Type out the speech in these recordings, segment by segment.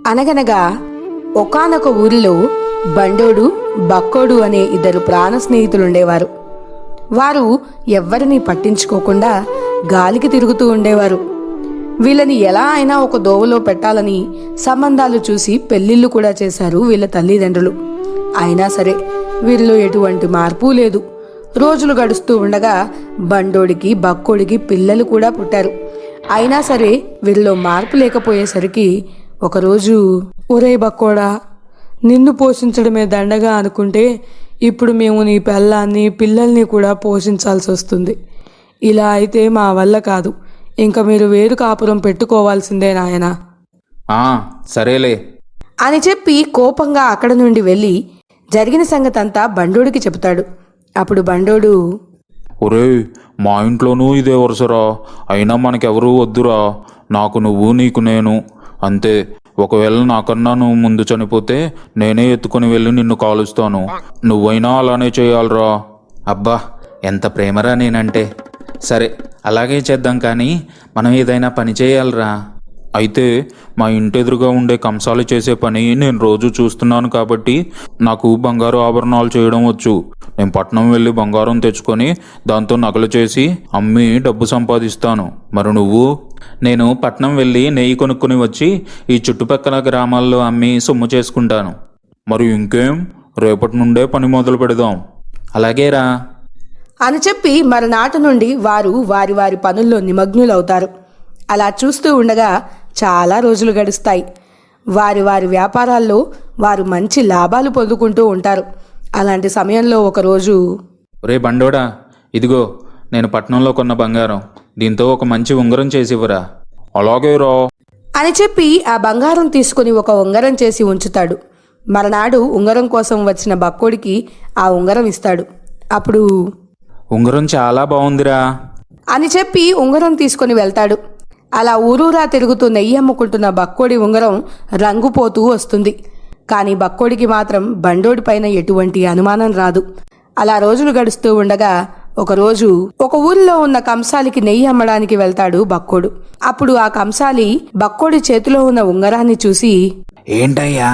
అనగనగా ఒకానొక ఊరిలో బండోడు బక్కోడు అనే ఇద్దరు ప్రాణ స్నేహితులుండేవారు. వారు ఎవ్వరినీ పట్టించుకోకుండా గాలికి తిరుగుతూ ఉండేవారు. వీళ్ళని ఎలా అయినా ఒక దోవలో పెట్టాలని సంబంధాలు చూసి పెళ్లిళ్లు కూడా చేశారు వీళ్ళ తల్లిదండ్రులు. అయినా సరే వీరిలో ఎటువంటి మార్పు లేదు. రోజులు గడుస్తూ ఉండగా బండోడికి బక్కోడికి పిల్లలు కూడా పుట్టారు. అయినా సరే వీరిలో మార్పు లేకపోయేసరికి ఒకరోజు, ఒరే బక్కోడా, నిన్ను పోషించడమే దండగా అనుకుంటే ఇప్పుడు మేము నీ పెళ్ళాన్ని పిల్లల్ని కూడా పోషించాల్సి వస్తుంది. ఇలా అయితే మా వల్ల కాదు. ఇంకా మీరు వేరు కాపురం పెట్టుకోవాల్సిందే నాయనా. సరేలే అని చెప్పి కోపంగా అక్కడ నుండి వెళ్ళి జరిగిన సంగతంతా బండోడికి చెబుతాడు. అప్పుడు బండోడు, ఒరేయ్, మా ఇంట్లోనూ ఇదే వరుసరా. అయినా మనకెవరూ వద్దురా. నాకు నువ్వు, నీకు నేను, అంతే. ఒకవేళ నాకన్నా నువ్వు ముందు చనిపోతే నేనే ఎత్తుకొని వెళ్ళి నిన్ను కాలుస్తాను. నువ్వైనా అలానే చేయాలరా. అబ్బా, ఎంత ప్రేమరా నేనంటే. సరే, అలాగే చేద్దాం. కానీ మనం ఏదైనా పని చేయాలరా. అయితే మా ఇంటెదురుగా ఉండే కంసాలు చేసే పని నేను రోజు చూస్తున్నాను కాబట్టి నాకు బంగారు ఆభరణాలు చేయడం వచ్చు. నేను పట్నం వెళ్ళి బంగారం తెచ్చుకొని దాంతో నగలు చేసి అమ్మి డబ్బు సంపాదిస్తాను. మరి నువ్వు? నేను పట్నం వెళ్ళి నెయ్యి కొనుక్కొని వచ్చి ఈ చుట్టుపక్కల గ్రామాల్లో అమ్మి సొమ్ము చేసుకుంటాను. మరి ఇంకేం, రేపటి నుండే పని మొదలు పెడదాం. అలాగేరా అని చెప్పి మరునాటి నుండి వారు వారి వారి పనుల్లో నిమగ్నులవుతారు. అలా చూస్తూ ఉండగా చాలా రోజులు గడుస్తాయి. వారి వారి వ్యాపారాల్లో వారు మంచి లాభాలు పొందుకుంటూ ఉంటారు. అలాంటి సమయంలో ఒకరోజు, ఒరే బండోడా, ఇదిగో నేను పట్నంలో కొన్న బంగారం. దీంతో ఒక మంచి ఉంగరం చేసివ్వరా. అలాగే రా అని చెప్పి ఆ బంగారం తీసుకుని ఒక ఉంగరం చేసి ఉంచుతాడు. మరునాడు ఉంగరం కోసం వచ్చిన బక్కోడికి ఆ ఉంగరం ఇస్తాడు. అప్పుడు, ఉంగరం చాలా బాగుందిరా అని చెప్పి ఉంగరం తీసుకుని వెళ్తాడు. అలా ఊరూరా తిరుగుతూ నెయ్యి అమ్ముకుంటున్న బక్కోడి ఉంగరం రంగుపోతూ వస్తుంది. కానీ బక్కోడికి మాత్రం బండోడి పైన ఎటువంటి అనుమానం రాదు. అలా రోజులు గడుస్తూ ఉండగా ఒకరోజు ఒక ఊరిలో ఉన్న కంసాలికి నెయ్యి అమ్మడానికి వెళ్తాడు బక్కోడు. అప్పుడు ఆ కంసాలి బక్కోడి చేతిలో ఉన్న ఉంగరాన్ని చూసి, ఏంటయ్యా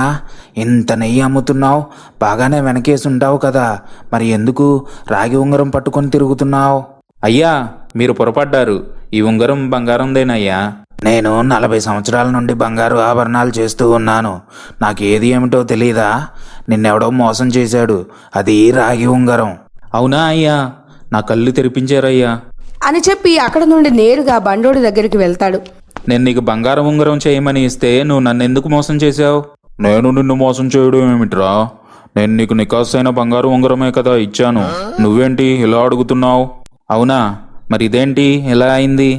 ఇంత నెయ్యి అమ్ముతున్నావు? బాగానే వెనకేసి ఉంటావు కదా, మరి ఎందుకు రాగి ఉంగరం పట్టుకొని తిరుగుతున్నావు? అయ్యా, మీరు పొరపడ్డారు. ఈ ఉంగరం బంగారందేనయ్యా. నేను 40 సంవత్సరాల నుండి బంగారు ఆభరణాలు చేస్తూ ఉన్నాను. నాకు ఏది ఏమిటో తెలీదా? నిన్నెవడో మోసం చేశాడు. అది రాగి ఉంగరం. అవునా అయ్యా? నా కళ్ళు తెరిపించారయ్యా అని చెప్పి అక్కడ నుండి నేరుగా బండోడి దగ్గరికి వెళ్తాడు. నేను నీకు బంగారం ఉంగరం చేయమని ఇస్తే నువ్వు నన్ను ఎందుకు మోసం చేశావు? నేను నిన్ను మోసం చేయడం ఏమిట్రా? నేను నీకు నికాసైన బంగారు ఉంగరమే కదా ఇచ్చాను. నువ్వేంటి ఇలా అడుగుతున్నావు? అవునా? మరి ఇదేంటి ఇలా అయింది?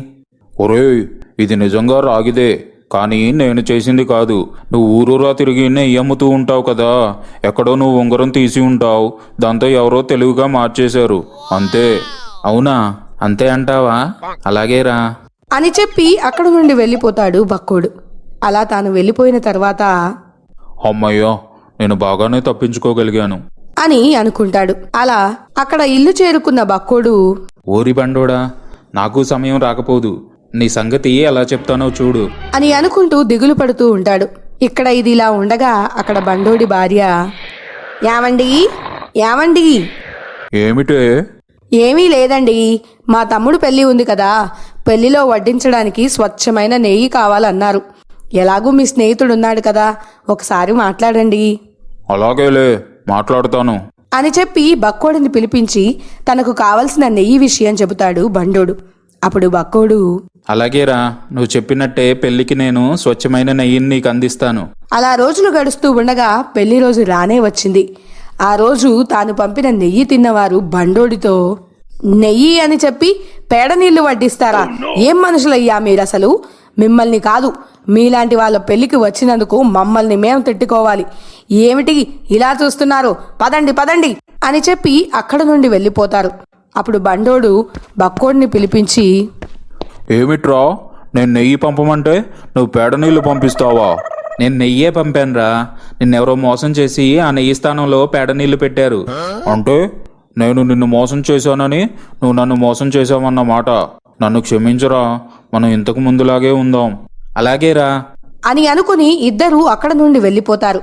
ఒరేయ్, ఇది నిజంగా రాగిదే, కానీ నేను చేసింది కాదు. నువ్వు ఊరూరా తిరిగి నెయ్యి అమ్ముతూ ఉంటావు కదా, ఎక్కడో నువ్వు ఉంగరం తీసి ఉంటావు. దాంతో ఎవరో తెలివిగా మార్చేశారు, అంతే. అవునా? అంతే అంటావా? అలాగేరా అని చెప్పి అక్కడ నుండి వెళ్ళిపోతాడు బక్కోడు. అలా తాను వెళ్ళిపోయిన తర్వాత, అమ్మయ్యా, నేను బాగానే తప్పించుకోగలిగాను అని అనుకుంటాడు. అలా అక్కడ ఇల్లు చేరుకున్న బక్కోడు, ఓరి బండోడా, నాకు సమయం రాకపోదు. నీ సంగతి ఎలా చెప్తానో చూడు అని అనుకుంటూ దిగులు పడుతూ ఉంటాడు. ఇక్కడ ఇది ఇలా ఉండగా అక్కడ బండోడి భార్య, ఏమండి ఏమండి? ఏమిటే? ఏమీ లేదండి, మా తమ్ముడు పెళ్లి ఉంది కదా, పెళ్లిలో వడ్డించడానికి స్వచ్ఛమైన నెయ్యి కావాలన్నారు. ఎలాగూ మీ స్నేహితుడున్నాడు కదా, ఒకసారి మాట్లాడండి అలాగేలే, మాట్లాడతాను అని చెప్పి బక్కోడిని పిలిపించి తనకు కావలసిన నెయ్యి విషయం చెబుతాడు బండోడు. అప్పుడు బక్కోడు, అలాగేరా, నువ్వు చెప్పినట్టే పెళ్లికి నేను స్వచ్ఛమైన నెయ్యిని నీకు అందిస్తాను. అలా రోజులు గడుస్తూ ఉండగా పెళ్లి రోజు రానే వచ్చింది. ఆ రోజు తాను పంపిన నెయ్యి తిన్నవారు బండోడితో, నెయ్యి అని చెప్పి పేడ నీళ్లు వడ్డిస్తారా? ఏం మనుషులయ్యా మీరసలు? మిమ్మల్ని కాదు, మీలాంటి వాళ్ళ పెళ్లికి వచ్చినందుకు మమ్మల్ని మేము తిట్టుకోవాలి. ఏమిటి ఇలా చూస్తున్నారు? పదండి పదండి అని చెప్పి అక్కడ నుండి వెళ్ళిపోతారు. అప్పుడు బండోడు బక్కోడిని పిలిపించి, ఏమిట్రా, నేను నెయ్యి పంపమంటే నువ్వు పేడ నీళ్లు పంపిస్తావా? నేను నెయ్యే పంపానురా. నిన్నెవరో మోసం చేసి ఆ నెయ్యి స్థానంలో పేడ నీళ్లు పెట్టారు. అంటే నేను నిన్ను మోసం చేశానని నువ్వు నన్ను మోసం చేశావన్నమాట. నన్ను క్షమించరా, మనం ఇంతకు ముందులాగే ఉందాం. అలాగేరా, అని అనుకుని ఇద్దరూ అక్కడ నుండి వెళ్ళిపోతారు.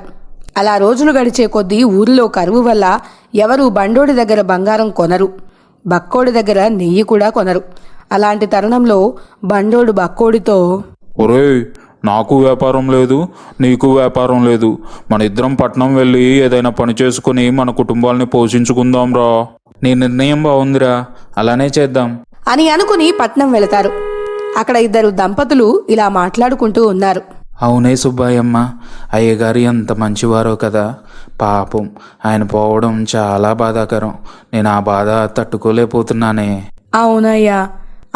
అలా రోజులు గడిచే కొద్దీ ఊరిలో కరువు వల్ల ఎవరూ బండోడి దగ్గర బంగారం కొనరు, బక్కోడి దగ్గర నెయ్యి కూడా కొనరు. అలాంటి తరుణంలో బండోడు బక్కోడితో, ఒరేయ్, నాకు వ్యాపారం లేదు, నీకు వ్యాపారం లేదు. మన ఇద్దరం పట్నం వెళ్ళి ఏదైనా పని చేసుకుని మన కుటుంబాలని పోషించుకుందాంరా. నీ నిర్ణయం బాగుందిరా, అలానే చేద్దాం అని అనుకుని పట్నం వెళతారు. అక్కడ ఇద్దరు దంపతులు ఇలా మాట్లాడుకుంటూ ఉన్నారు. అవునే సుబ్బాయమ్మ, అయ్యగారు ఎంత మంచివారో కదా. పాపం ఆయన పోవడం చాలా బాధాకరం. నేను ఆ బాధ తట్టుకోలేకపోతున్నానే. అవునయ్యా,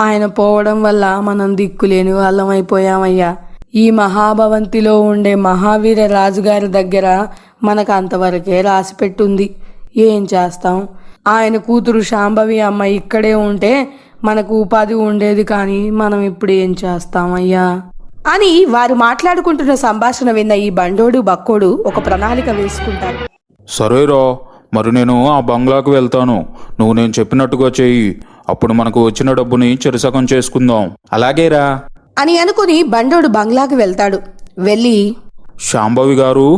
ఆయన పోవడం వల్ల మనం దిక్కులేని వాళ్ళం అయిపోయామయ్యా. ఈ మహాభవంతిలో ఉండే మహావీర రాజుగారి దగ్గర మనకు అంతవరకే రాసి పెట్టుంది. ఏం చేస్తాం? ఆయన కూతురు శాంభవి అమ్మ ఇక్కడే ఉంటే మనకు ఉపాధి ఉండేది, కానీ మనం ఇప్పుడు ఏం చేస్తామయ్యా అని వారు మాట్లాడుకుంటున్న సంభాషణ విన్న ఈ బండోడు బక్కోడు ఒక ప్రణాళిక వేసుకుంటారు. సరేరా, మరి నేను ఆ బంగ్లాకు వెళ్తాను. నువ్వు నేను చెప్పినట్టుగా చెయ్యి. అప్పుడు మనకు వచ్చిన డబ్బుని చెరుసగం చేసుకుందాం. అలాగేరా అని అనుకుని బండోడు బంగ్లాకి వెళ్తాడు. వెళ్ళి, శాంభవి గారు,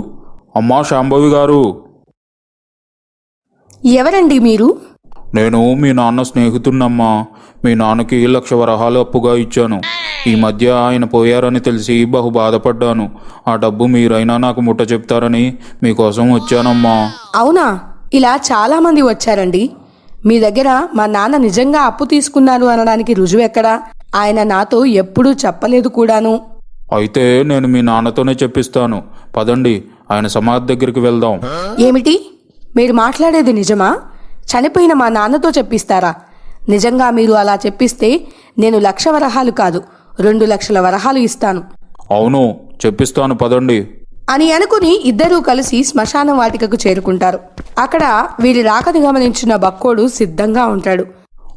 అమ్మా శాంభవి గారు, ఎవరండి మీరు? నేను మీ నాన్న స్నేహితున్నమ్మా. మీ నాన్నకి 1,00,000 వరహాలు అప్పుగా ఇచ్చాను. ఈ మధ్య ఆయన పోయారని తెలిసి బహు బాధపడ్డాను. ఆ డబ్బు మీరైనా నాకు ముట్ట చెప్తారని మీకోసం వచ్చానమ్మా. అవునా? ఇలా చాలా మంది వచ్చారండి. మీ దగ్గర మా నాన్న నిజంగా అప్పు తీసుకున్నారు అనడానికి రుజువెక్కడా? ఆయన నాతో ఎప్పుడూ చెప్పలేదు కూడాను. అయితే నేను మీ నాన్నతోనే చెప్పిస్తాను. పదండి, ఆయన సమాధి దగ్గరికి వెళ్దాం. ఏమిటి? మీరు మాట్లాడేది నిజమా? చనిపోయిన మా నాన్నతో చెప్పిస్తారా? నిజంగా మీరు అలా చెప్పిస్తే నేను 1,00,000 వరహాలు కాదు, 2,00,000 వరహాలు ఇస్తాను. అవును, చెప్పిస్తాను, పదండి అని అనుకుని ఇద్దరూ కలిసి శ్మశాన వాటికకు చేరుకుంటారు. అక్కడ వీరి రాకని గమనించిన బక్కోడు సిద్ధంగా ఉంటాడు.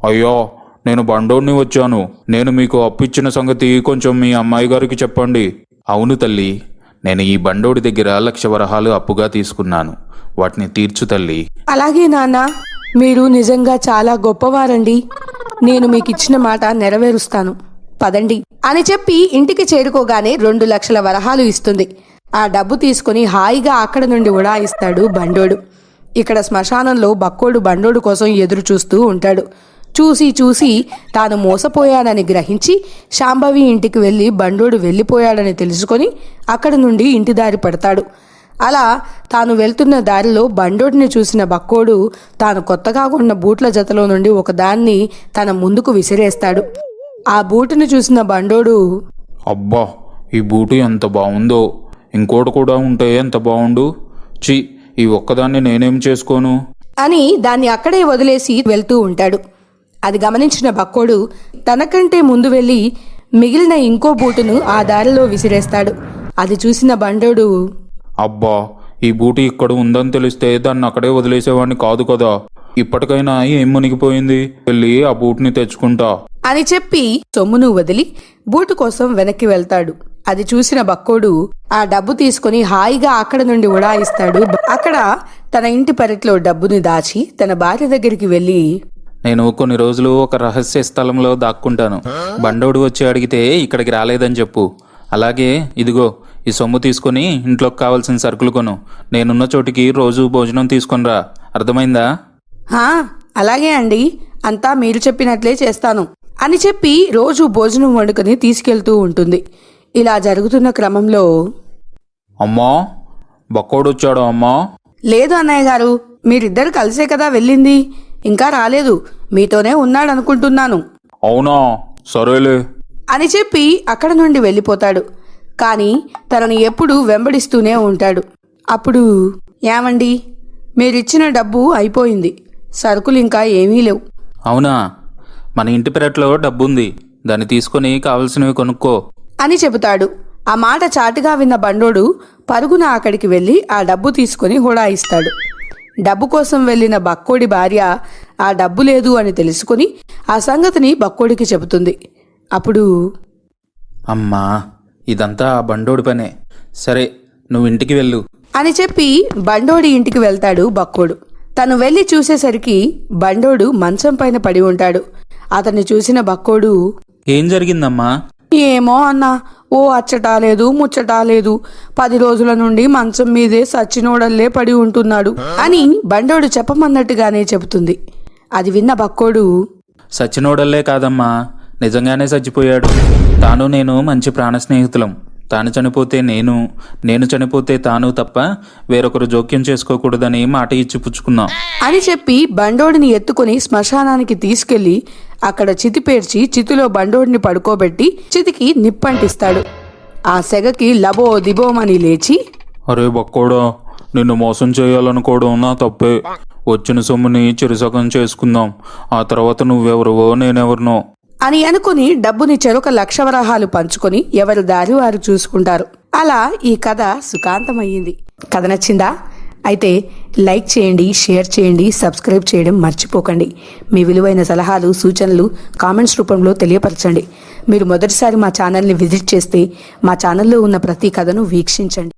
అయ్యో, నేను బండోడిని వచ్చాను. నేను మీకు అప్పు ఇచ్చిన సంగతి కొంచెం మీ అమ్మాయి గారికి చెప్పండి. అవును తల్లి, నేను ఈ బండోడి దగ్గర 1,00,000 వరహాలు అప్పుగా తీసుకున్నాను. వాటిని తీర్చు తల్లి. అలాగే నాన్న, మీరు నిజంగా చాలా గొప్పవారండి. నేను మీకు ఇచ్చిన మాట నెరవేరుస్తాను, పదండి అని చెప్పి ఇంటికి చేరుకోగానే 2,00,000 వరహాలు ఇస్తుంది. ఆ డబ్బు తీసుకుని హాయిగా అక్కడ నుండి ఉడాయిస్తాడు బండోడు. ఇక్కడ శ్మశానంలో బక్కోడు బండోడు కోసం ఎదురు చూస్తూ ఉంటాడు. చూసి తాను మోసపోయాడని గ్రహించి శాంభవి ఇంటికి వెళ్ళి బండోడు వెళ్ళిపోయాడని తెలుసుకొని అక్కడి నుండి ఇంటి దారి పడతాడు. అలా తాను వెళ్తున్న దారిలో బండోడిని చూసిన బక్కోడు తాను కొత్తగా కొన్న బూట్ల జతలో నుండి ఒకదాన్ని తన ముందుకు విసిరేస్తాడు. ఆ బూటును చూసిన బండోడు, అబ్బా, ఈ బూటు ఎంత బాగుందో, ఇంకోటి కూడా ఉంటే ఎంత బాగుండు. చి, ఈ ఒక్కదాన్ని నేనేం చేసుకోను అని దాన్ని అక్కడే వదిలేసి వెళ్తూ ఉంటాడు. అది గమనించిన బక్కోడు తనకంటే ముందు వెళ్ళి మిగిలిన ఇంకో బూటును ఆ దారిలో విసిరేస్తాడు. అది చూసిన బండోడు, అబ్బా, ఈ బూటు ఇక్కడ ఉందని తెలిస్తే దాన్ని అక్కడే వదిలేసేవాడిని కాదు కదా. ఇప్పటికైనా ఏం మునిగిపోయింది, వెళ్ళి ఆ బూట్ని తెచ్చుకుంటా అని చెప్పి సొమ్మును వదిలి బూటు కోసం వెనక్కి వెళ్తాడు. అది చూసిన బక్కోడు ఆ డబ్బు తీసుకుని హాయిగా అక్కడ నుండి ఉడాయిస్తాడు. అక్కడ తన ఇంటి పెరట్లో డబ్బుని దాచి తన భార్య దగ్గరికి వెళ్ళి, నేను కొన్ని రోజులు ఒక రహస్య స్థలంలో దాక్కుంటాను. బండోడు వచ్చి అడిగితే ఇక్కడికి రాలేదని చెప్పు. అలాగే ఇదిగో ఈ సొమ్ము తీసుకొని ఇంట్లోకి కావాల్సిన సరుకులు కొను. నేనున్న చోటికి రోజు భోజనం తీసుకొనిరా. అర్థమైందా? అలాగే అండి, అంతా మీరు చెప్పినట్లే చేస్తాను అని చెప్పి రోజు భోజనం వండుకొని తీసుకెళ్తూ ఉంటుంది. ఇలా జరుగుతున్న క్రమంలో, అమ్మా, బక్కోడు వచ్చాడు అమ్మా. లేదు అన్నయ్య గారు, మీరిద్దరు కలిసే కదా వెళ్ళింది, ఇంకా రాలేదు, మీతోనే ఉన్నాడనుకుంటున్నాను. అవునా, సరేలే అని చెప్పి అక్కడ నుండి వెళ్ళిపోతాడు. కానీ తనని ఎప్పుడూ వెంబడిస్తూనే ఉంటాడు. అప్పుడు, ఏమండి, మీరిచ్చిన డబ్బు అయిపోయింది, సరుకులు ఇంకా ఏమీ లేవు. అవునా, మన ఇంటి పెరట్లో డబ్బుంది, దాన్ని తీసుకొని కావలసినవి కొనుక్కో అని చెబుతాడు. ఆ మాట చాటుగా విన్న బండోడు పరుగున అక్కడికి వెళ్ళి ఆ డబ్బు తీసుకుని హుడాయిస్తాడు. డబ్బు కోసం వెళ్ళిన బక్కోడి భార్య ఆ డబ్బు లేదు అని తెలుసుకుని ఆ సంగతిని బక్కోడికి చెబుతుంది. అప్పుడు, అమ్మా, ఇదంతా ఆ బండోడి పనే. సరే, నువ్వు ఇంటికి వెళ్ళు అని చెప్పి బండోడి ఇంటికి వెళ్తాడు బక్కోడు. తను వెళ్ళి చూసేసరికి బండోడు మంచం పైన పడి ఉంటాడు. అతన్ని చూసిన బక్కోడు, ఏం జరిగిందమ్మా? ఏమో అన్నా, ఓ అచ్చటా లేదు ముచ్చటా లేదు 10 రోజుల నుండి మంచం మీదే సచ్చినోడల్లే పడి ఉంటున్నాడు అని బండోడు చెప్పమన్నట్టుగానే చెబుతుంది. అది విన్న బక్కోడు, సచ్చినోడల్లే కాదమ్మా, నిజంగానే చచ్చిపోయాడు. తాను నేను మంచి ప్రాణ స్నేహితులం. తాను చనిపోతే నేను చనిపోతే తాను తప్ప వేరొకరు జోక్యం చేసుకోకూడదని మాట ఇచ్చి పుచ్చుకున్నాం అని చెప్పి బండోడిని ఎత్తుకుని శ్మశానానికి తీసుకెళ్లి అక్కడ చితి పేర్చి చితిలో బండోడిని పడుకోబెట్టి చితికి నిప్పంటిస్తాడు. ఆ సెగకి లబో దిబోమని లేచి, అరే బక్కోడా, నిన్ను మోసం చేయాలనుకోవడం నా తప్పే. వచ్చిన సొమ్ముని చిరుసగం చేసుకుందాం. ఆ తర్వాత నువ్వెవరివో నేనెవరినో అని అనుకుని డబ్బుని చెరొక 1,00,000 వరహాలు పంచుకొని ఎవరి దారి వారు చూసుకుంటారు. అలా ఈ కథ సుఖాంతమయ్యింది. కథ నచ్చిందా? అయితే లైక్ చేయండి, షేర్ చేయండి, సబ్స్క్రైబ్ చేయడం మర్చిపోకండి. మీ విలువైన సలహాలు సూచనలు కామెంట్స్ రూపంలో తెలియపరచండి. మీరు మొదటిసారి మా ఛానల్ని విజిట్ చేస్తే మా ఛానల్లో ఉన్న ప్రతి కథను వీక్షించండి.